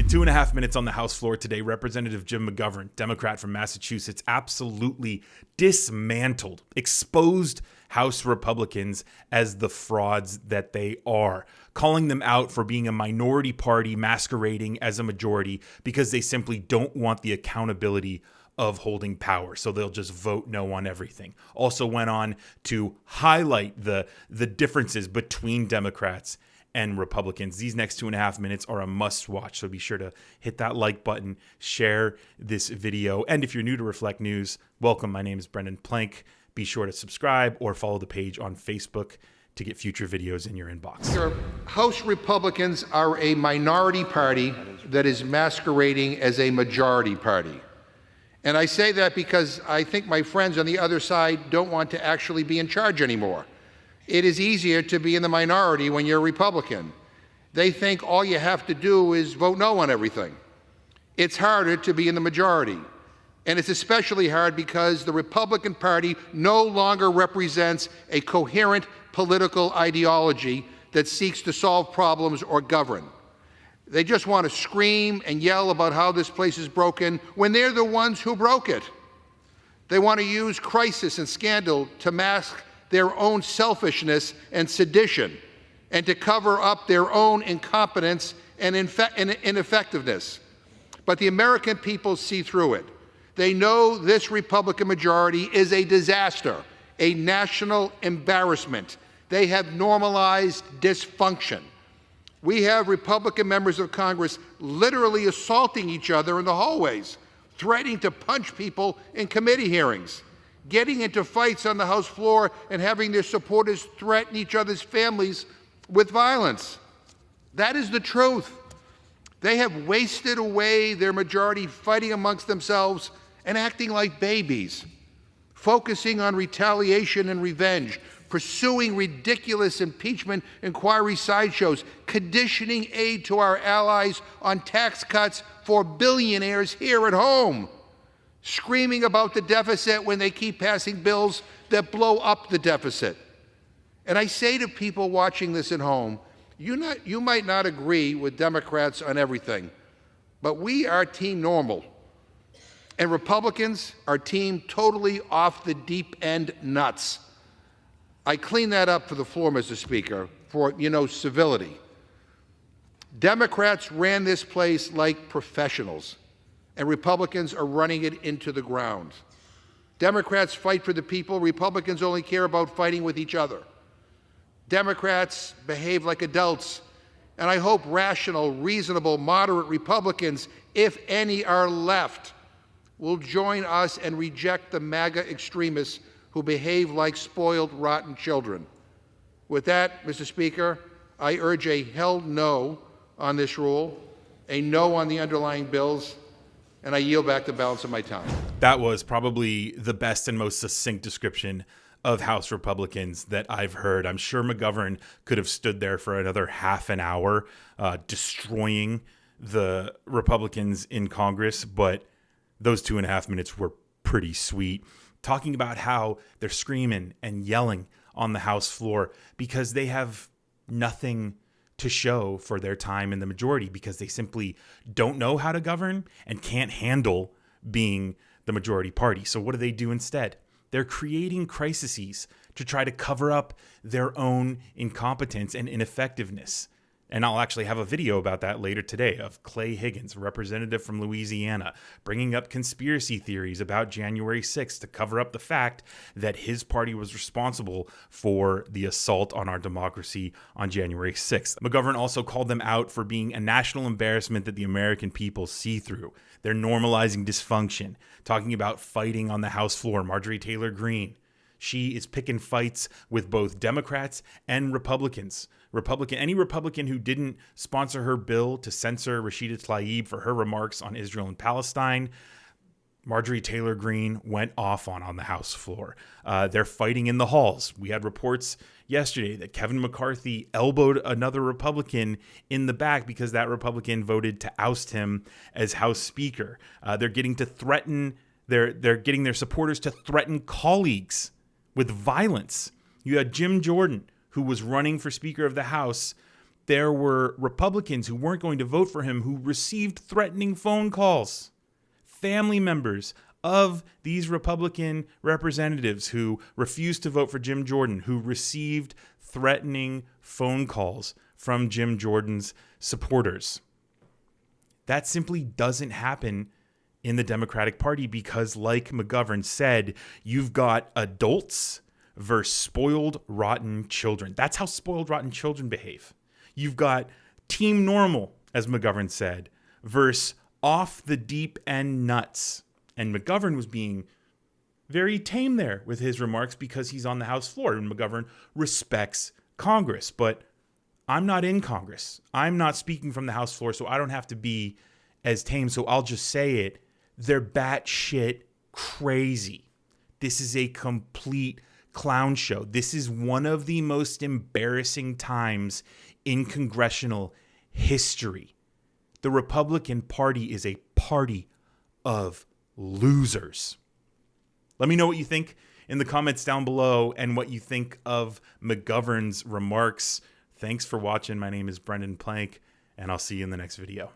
2.5 minutes on the House floor today. Representative Jim McGovern, Democrat from Massachusetts, absolutely dismantled, exposed House Republicans as the frauds that they are, calling them out for being a minority party masquerading as a majority because they simply don't want the accountability of holding power. So they'll just vote no on everything. Also went on to highlight the differences between Democrats and Republicans. These next 2.5 minutes are a must watch. So be sure to hit that like button, share this video. And if you're new to Reflect News, welcome. My name is Brendan Plank. Be sure to subscribe or follow the page on Facebook to get future videos in your inbox. House Republicans are a minority party that is masquerading as a majority party. And I say that because I think my friends on the other side don't want to actually be in charge anymore. It is easier to be in the minority when you're a Republican. They think all you have to do is vote no on everything. It's harder to be in the majority. And it's especially hard because the Republican Party no longer represents a coherent political ideology that seeks to solve problems or govern. They just want to scream and yell about how this place is broken when they're the ones who broke it. They want to use crisis and scandal to mask their own selfishness and sedition and to cover up their own incompetence and ineffectiveness. But the American people see through it. They know this Republican majority is a disaster, a national embarrassment. They have normalized dysfunction. We have Republican members of Congress literally assaulting each other in the hallways, threatening to punch people in committee hearings, getting into fights on the House floor and having their supporters threaten each other's families with violence. That is the truth. They have wasted away their majority fighting amongst themselves and acting like babies, focusing on retaliation and revenge, pursuing ridiculous impeachment inquiry sideshows, conditioning aid to our allies on tax cuts for billionaires here at home, screaming about the deficit when they keep passing bills that blow up the deficit. And I say to people watching this at home, you might not agree with Democrats on everything, but we are Team Normal. And Republicans are Team Totally Off the Deep End Nuts. I clean that up for the floor, Mr. Speaker, for, civility. Democrats ran this place like professionals, and Republicans are running it into the ground. Democrats fight for the people. Republicans only care about fighting with each other. Democrats behave like adults, and I hope rational, reasonable, moderate Republicans, if any are left, will join us and reject the MAGA extremists who behave like spoiled, rotten children. With that, Mr. Speaker, I urge a hell no on this rule, a no on the underlying bills, and I yield back the balance of my time. That was probably the best and most succinct description of House Republicans that I've heard. I'm sure McGovern could have stood there for another half an hour destroying the Republicans in Congress, but those 2.5 minutes were pretty sweet, talking about how they're screaming and yelling on the House floor because they have nothing to show for their time in the majority because they simply don't know how to govern and can't handle being the majority party. So what do they do instead? They're creating crises to try to cover up their own incompetence and ineffectiveness. And I'll actually have a video about that later today of Clay Higgins, a representative from Louisiana, bringing up conspiracy theories about January 6th to cover up the fact that his party was responsible for the assault on our democracy on January 6th. McGovern also called them out for being a national embarrassment that the American people see through. They're normalizing dysfunction, talking about fighting on the House floor. Marjorie Taylor Greene, she is picking fights with both Democrats and Republicans. Any Republican who didn't sponsor her bill to censor Rashida Tlaib for her remarks on Israel and Palestine, Marjorie Taylor Greene went off on the House floor. They're fighting in the halls. We had reports yesterday that Kevin McCarthy elbowed another Republican in the back because that Republican voted to oust him as House Speaker. They're getting to threaten. They're getting their supporters to threaten colleagues with violence. You had Jim Jordan, who was running for Speaker of the House, there were Republicans who weren't going to vote for him who received threatening phone calls. Family members of these Republican representatives who refused to vote for Jim Jordan, who received threatening phone calls from Jim Jordan's supporters. That simply doesn't happen in the Democratic Party because, like McGovern said, you've got adults versus spoiled, rotten children. That's how spoiled, rotten children behave. You've got team normal, as McGovern said, versus off the deep end nuts. And McGovern was being very tame there with his remarks because he's on the House floor and McGovern respects Congress. But I'm not in Congress. I'm not speaking from the House floor, so I don't have to be as tame. So I'll just say it. They're batshit crazy. This is a complete clown show. This is one of the most embarrassing times in congressional history. The Republican Party is a party of losers. Let me know what you think in the comments down below and what you think of McGovern's remarks. Thanks for watching. My name is Brendan Plank, and I'll see you in the next video.